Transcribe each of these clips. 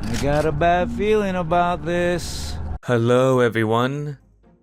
I got a bad feeling about this. Hello everyone.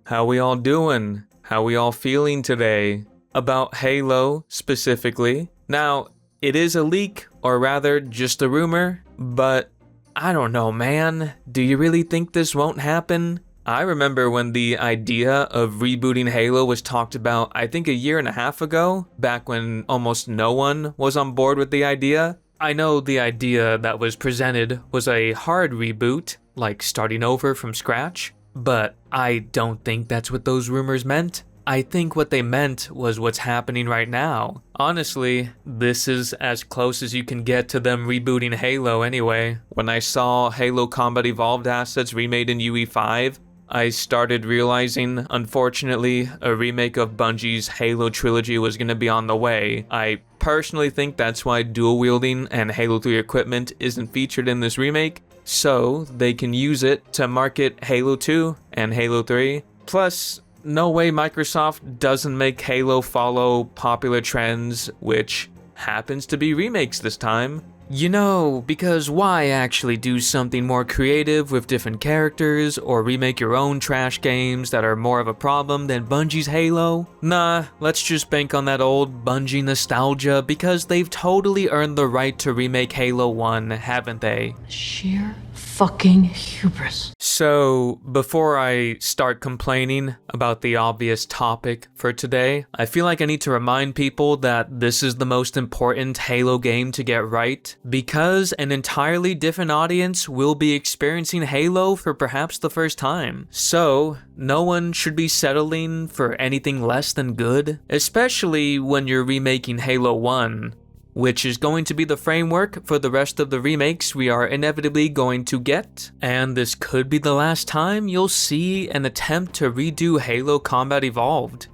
How we all doing? How we all feeling today? About Halo specifically. Now, it is a leak, or rather just a rumor, but I don't know, man. Do you really think this won't happen? I remember when the idea of rebooting Halo was talked about, I think a year and a half ago, back when almost no one was on board with the idea. I know the idea that was presented was a hard reboot, like starting over from scratch, but I don't think that's what those rumors meant. I think what they meant was what's happening right now. Honestly, this is as close as you can get to them rebooting Halo anyway. When I saw Halo Combat Evolved assets remade in UE5, I started realizing, unfortunately, a remake of Bungie's Halo trilogy was going to be on the way. I personally think that's why dual wielding and Halo 3 equipment isn't featured in this remake, so they can use it to market Halo 2 and Halo 3. Plus, no way Microsoft doesn't make Halo follow popular trends, which happens to be remakes this time. You know, because why actually do something more creative with different characters, or remake your own trash games that are more of a problem than Bungie's Halo? Nah, let's just bank on that old Bungie nostalgia, because they've totally earned the right to remake Halo 1, haven't they? Sheer fucking hubris. So, before I start complaining about the obvious topic for today, I feel like I need to remind people that this is the most important Halo game to get right, because an entirely different audience will be experiencing Halo for perhaps the first time. So, no one should be settling for anything less than good, especially when you're remaking Halo 1. Which is going to be the framework for the rest of the remakes we are inevitably going to get, and this could be the last time you'll see an attempt to redo Halo Combat Evolved.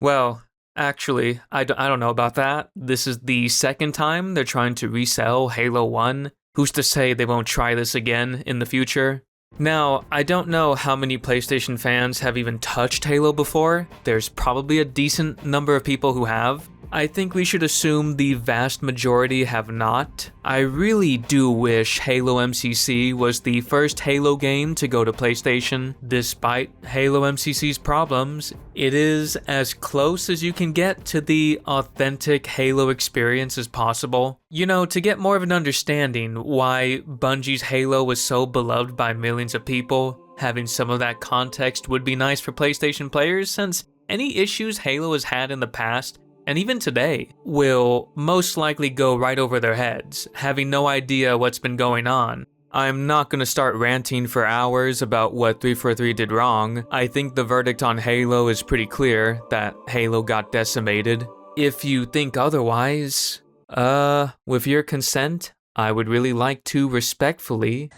Well, actually, I don't know about that. This is the second time they're trying to resell Halo 1. Who's to say they won't try this again in the future? Now, I don't know how many PlayStation fans have even touched Halo before. There's probably a decent number of people who have. I think we should assume the vast majority have not. I really do wish Halo MCC was the first Halo game to go to PlayStation. Despite Halo MCC's problems, it is as close as you can get to the authentic Halo experience as possible. You know, to get more of an understanding why Bungie's Halo was so beloved by millions of people, having some of that context would be nice for PlayStation players, since any issues Halo has had in the past and even today, will most likely go right over their heads, having no idea what's been going on. I'm not gonna start ranting for hours about what 343 did wrong. I think the verdict on Halo is pretty clear, that Halo got decimated. If you think otherwise, with your consent, I would really like to respectfully...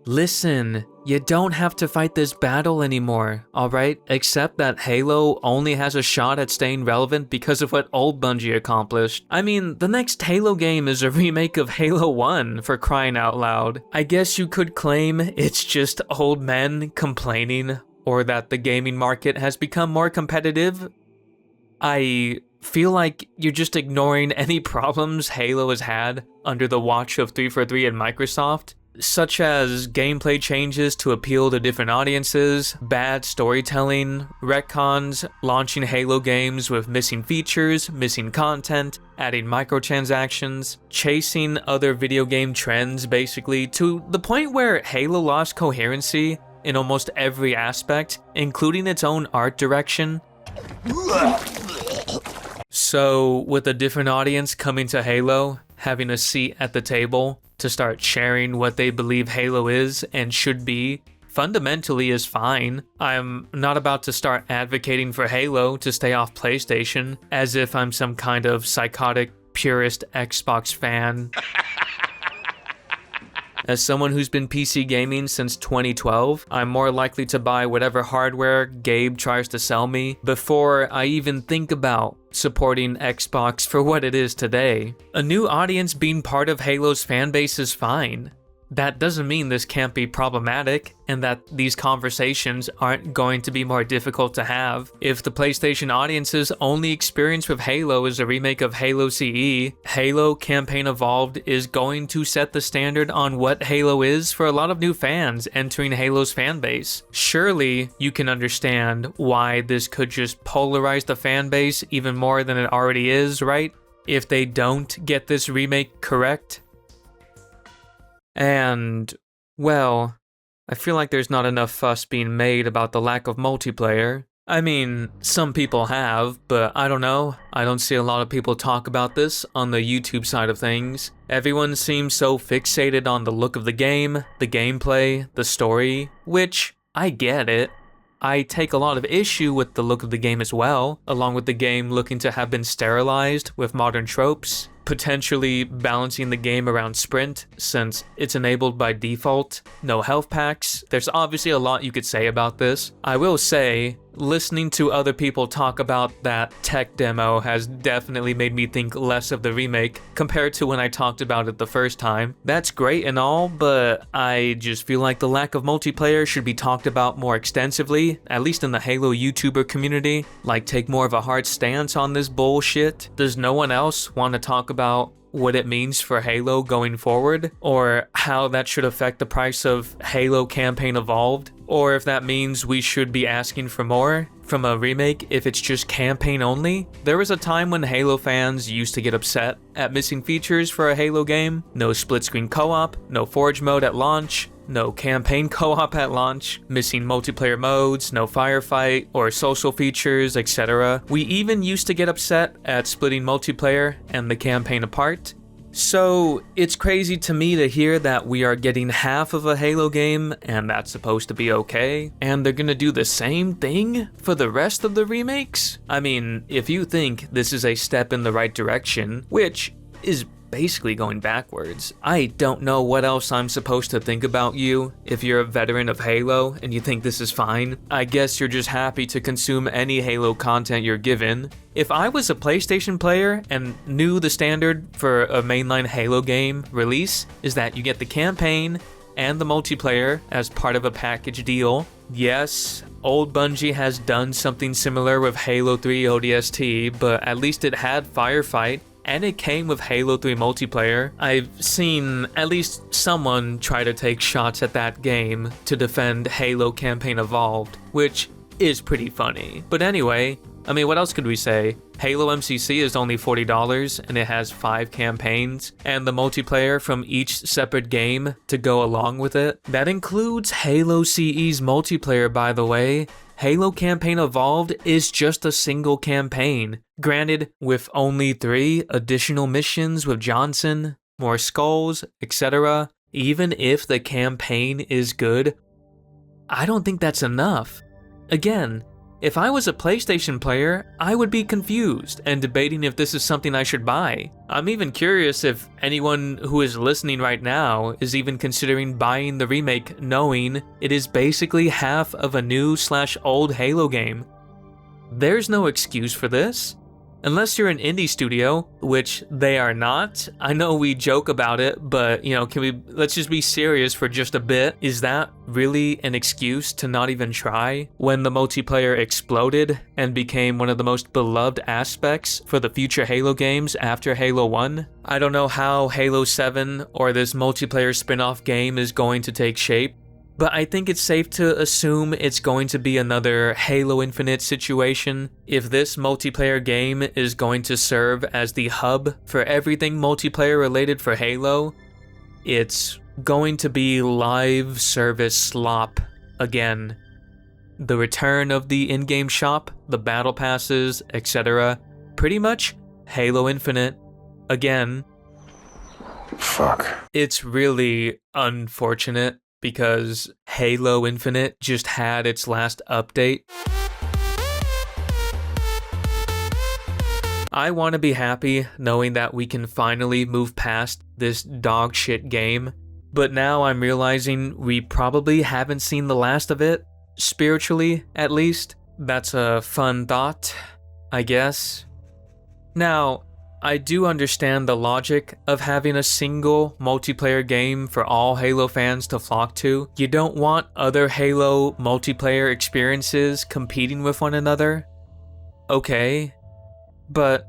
Listen, you don't have to fight this battle anymore, alright? Except that Halo only has a shot at staying relevant because of what old Bungie accomplished. I mean, the next Halo game is a remake of Halo 1, for crying out loud. I guess you could claim it's just old men complaining, or that the gaming market has become more competitive. I feel like you're just ignoring any problems Halo has had under the watch of 343 and Microsoft, such as gameplay changes to appeal to different audiences, bad storytelling, retcons, launching Halo games with missing features, missing content, adding microtransactions, chasing other video game trends basically, to the point where Halo lost coherency in almost every aspect, including its own art direction. So, with a different audience coming to Halo, having a seat at the table to start sharing what they believe Halo is and should be, fundamentally is fine. I'm not about to start advocating for Halo to stay off PlayStation, as if I'm some kind of psychotic, purist Xbox fan. As someone who's been PC gaming since 2012, I'm more likely to buy whatever hardware Gabe tries to sell me before I even think about supporting Xbox for what it is today. A new audience being part of Halo's fanbase is fine. that doesn't mean this can't be problematic and that these conversations aren't going to be more difficult to have. If the PlayStation audience's only experience with Halo is a remake of Halo CE, Halo Campaign Evolved is going to set the standard on what Halo is for a lot of new fans entering Halo's fanbase. Surely you can understand why this could just polarize the fanbase even more than it already is, right? If they don't get this remake correct. And, well, I feel like there's not enough fuss being made about the lack of multiplayer. I mean, some people have, but I don't know. I don't see a lot of people talk about this on the YouTube side of things. Everyone seems so fixated on the look of the game, the gameplay, the story, which, I get it. I take a lot of issue with the look of the game as well, along with the game looking to have been sterilized with modern tropes, potentially balancing the game around sprint since it's enabled by default, no health packs. There's obviously a lot you could say about this. I will say, listening to other people talk about that tech demo has definitely made me think less of the remake compared to when I talked about it the first time. That's great and all, but I just feel like the lack of multiplayer should be talked about more extensively, at least in the Halo YouTuber community. Like, take more of a hard stance on this bullshit. Does no one else want to talk about what it means for Halo going forward, or how that should affect the price of Halo Campaign Evolved, or if that means we should be asking for more from a remake if it's just campaign only? There was a time when Halo fans used to get upset at missing features for a Halo game. No split screen co-op, no Forge mode at launch, no campaign co-op at launch, missing multiplayer modes, no firefight or social features, etc. We even used to get upset at splitting multiplayer and the campaign apart. So it's crazy to me to hear that we are getting half of a Halo game and that's supposed to be okay, and they're gonna do the same thing for the rest of the remakes? I mean, if you think this is a step in the right direction, which is basically going backwards, I don't know what else I'm supposed to think about you. If you're a veteran of Halo and you think this is fine, I guess you're just happy to consume any Halo content you're given. If I was a PlayStation player and knew the standard for a mainline Halo game release is that you get the campaign and the multiplayer as part of a package deal. Yes, old Bungie has done something similar with Halo 3 ODST, but at least it had Firefight, and it came with Halo 3 multiplayer. I've seen at least someone try to take shots at that game to defend Halo Campaign Evolved, which is pretty funny. But anyway, I mean, what else could we say? Halo MCC is only $40 and it has 5 campaigns and the multiplayer from each separate game to go along with it. That includes Halo CE's multiplayer, by the way. Halo Campaign Evolved is just a single campaign, granted with only 3 additional missions with Johnson, more skulls, etc. Even if the campaign is good, I don't think that's enough. Again, if I was a PlayStation player, I would be confused and debating if this is something I should buy. I'm even curious if anyone who is listening right now is even considering buying the remake knowing it is basically half of a new/old Halo game. There's no excuse for this. Unless you're an indie studio, which they are not. I know we joke about it, but let's just be serious for just a bit. Is that really an excuse to not even try when the multiplayer exploded and became one of the most beloved aspects for the future Halo games after Halo 1? I don't know how Halo 7 or this multiplayer spin-off game is going to take shape, but I think it's safe to assume it's going to be another Halo Infinite situation. If this multiplayer game is going to serve as the hub for everything multiplayer related for Halo, it's going to be live service slop again. The return of the in-game shop, the battle passes, etc. Pretty much Halo Infinite again. Fuck. It's really unfortunate, because Halo Infinite just had its last update. I want to be happy knowing that we can finally move past this dog shit game, but now I'm realizing we probably haven't seen the last of it, spiritually at least. That's a fun thought, I guess. Now, I do understand the logic of having a single multiplayer game for all Halo fans to flock to. You don't want other Halo multiplayer experiences competing with one another. Okay, but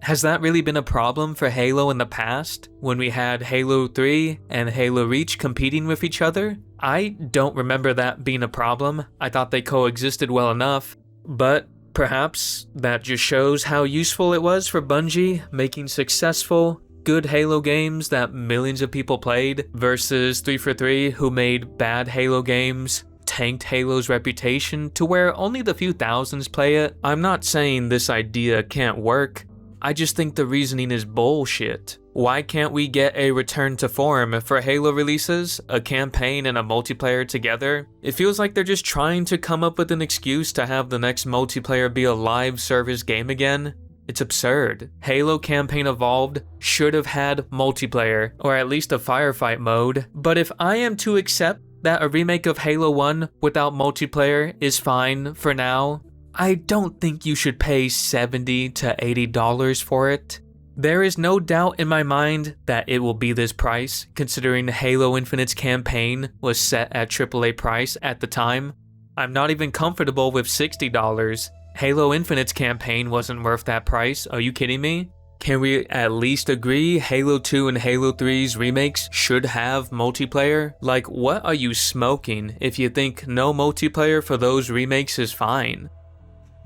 has that really been a problem for Halo in the past, when we had Halo 3 and Halo Reach competing with each other? I don't remember that being a problem. I thought they coexisted well enough, but perhaps that just shows how useful it was for Bungie making successful, good Halo games that millions of people played, versus 343, who made bad Halo games, tanked Halo's reputation to where only the few thousands play it. I'm not saying this idea can't work, I just think the reasoning is bullshit. Why can't we get a return to form for Halo releases, a campaign and a multiplayer together? It feels like they're just trying to come up with an excuse to have the next multiplayer be a live service game again. It's absurd. Halo Campaign Evolved should have had multiplayer, or at least a firefight mode, but if I am to accept that a remake of Halo 1 without multiplayer is fine for now, I don't think you should pay $70 to $80 for it. There is no doubt in my mind that it will be this price, considering Halo Infinite's campaign was set at AAA price at the time. I'm not even comfortable with $60. Halo Infinite's campaign wasn't worth that price, are you kidding me? Can we at least agree Halo 2 and Halo 3's remakes should have multiplayer? Like, what are you smoking if you think no multiplayer for those remakes is fine?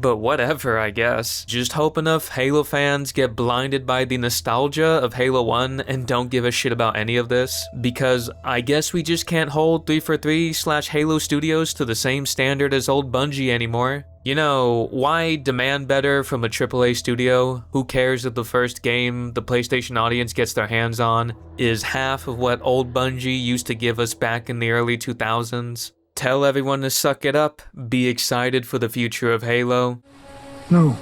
But whatever, I guess. Just hope enough Halo fans get blinded by the nostalgia of Halo 1 and don't give a shit about any of this, because I guess we just can't hold 343/Halo Studios to the same standard as old Bungie anymore. You know, why demand better from a AAA studio? Who cares if the first game the PlayStation audience gets their hands on is half of what old Bungie used to give us back in the early 2000s? Tell everyone to suck it up, be excited for the future of Halo. No.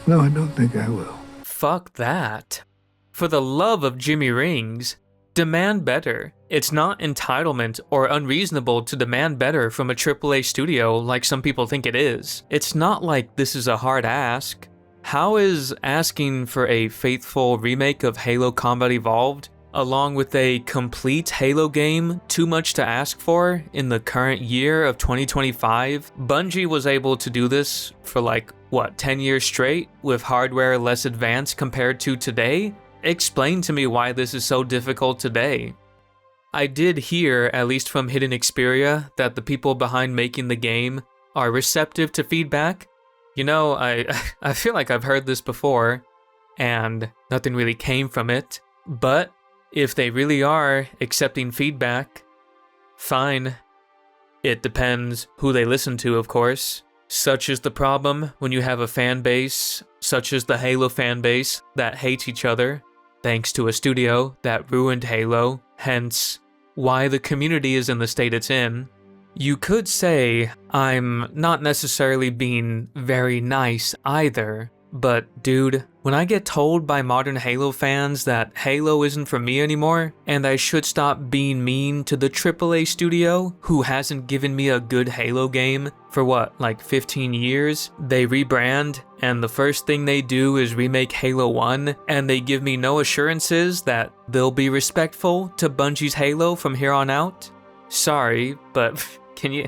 No, I don't think I will. Fuck that. For the love of Jimmy Rings, demand better. It's not entitlement or unreasonable to demand better from a AAA studio like some people think it is. It's not like this is a hard ask. How is asking for a faithful remake of Halo Combat Evolved, along with a complete Halo game, too much to ask for in the current year of 2025? Bungie was able to do this for like, what, 10 years straight with hardware less advanced compared to today? Explain to me why this is so difficult today. I did hear, at least from Hidden Xperia, that the people behind making the game are receptive to feedback. You know, I feel like I've heard this before, and nothing really came from it, but if they really are accepting feedback, fine. It depends who they listen to, of course. Such is the problem when you have a fan base, such as the Halo fan base, that hates each other, thanks to a studio that ruined Halo, hence why the community is in the state it's in. You could say I'm not necessarily being very nice either, but dude, when I get told by modern Halo fans that Halo isn't for me anymore, and I should stop being mean to the AAA studio who hasn't given me a good Halo game for what, like 15 years? They rebrand, and the first thing they do is remake Halo 1, and they give me no assurances that they'll be respectful to Bungie's Halo from here on out? Sorry, but can you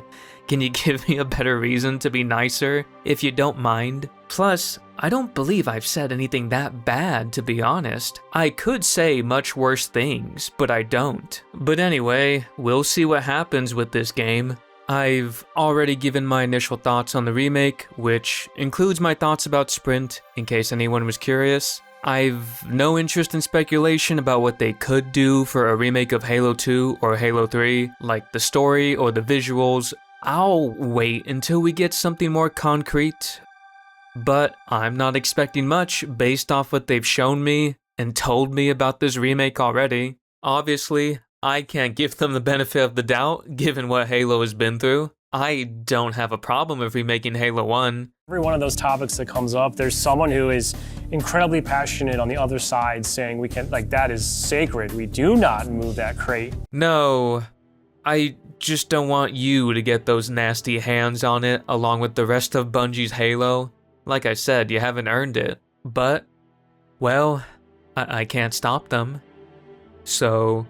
give me a better reason to be nicer, if you don't mind? Plus, I don't believe I've said anything that bad, to be honest. I could say much worse things, but I don't. But anyway, we'll see what happens with this game. I've already given my initial thoughts on the remake, which includes my thoughts about Sprint, in case anyone was curious. I've no interest in speculation about what they could do for a remake of Halo 2 or Halo 3, like the story or the visuals. I'll wait until we get something more concrete. But I'm not expecting much based off what they've shown me and told me about this remake already. Obviously, I can't give them the benefit of the doubt given what Halo has been through. I don't have a problem with remaking Halo 1. Every one of those topics that comes up, there's someone who is incredibly passionate on the other side saying we can, like, that is sacred. We do not move that crate. No, I just don't want you to get those nasty hands on it along with the rest of Bungie's Halo. Like I said, you haven't earned it. But well, I can't stop them. So,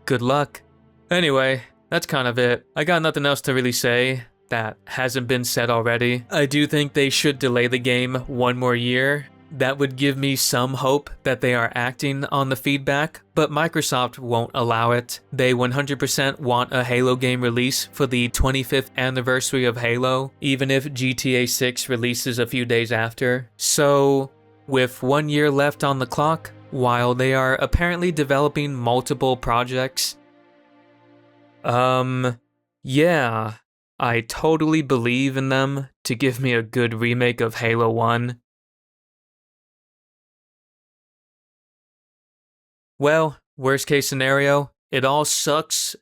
good luck. Anyway, that's kind of it. I got nothing else to really say that hasn't been said already. I do think they should delay the game one more year. That would give me some hope that they are acting on the feedback, but Microsoft won't allow it. They 100% want a Halo game release for the 25th anniversary of Halo, even if GTA 6 releases a few days after. So, with 1 year left on the clock, while they are apparently developing multiple projects, yeah, I totally believe in them to give me a good remake of Halo 1. Well, worst case scenario, it all sucks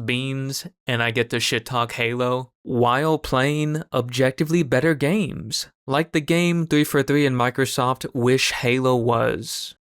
beans, and I get to shit talk Halo while playing objectively better games, like the game 343 and Microsoft wish Halo was.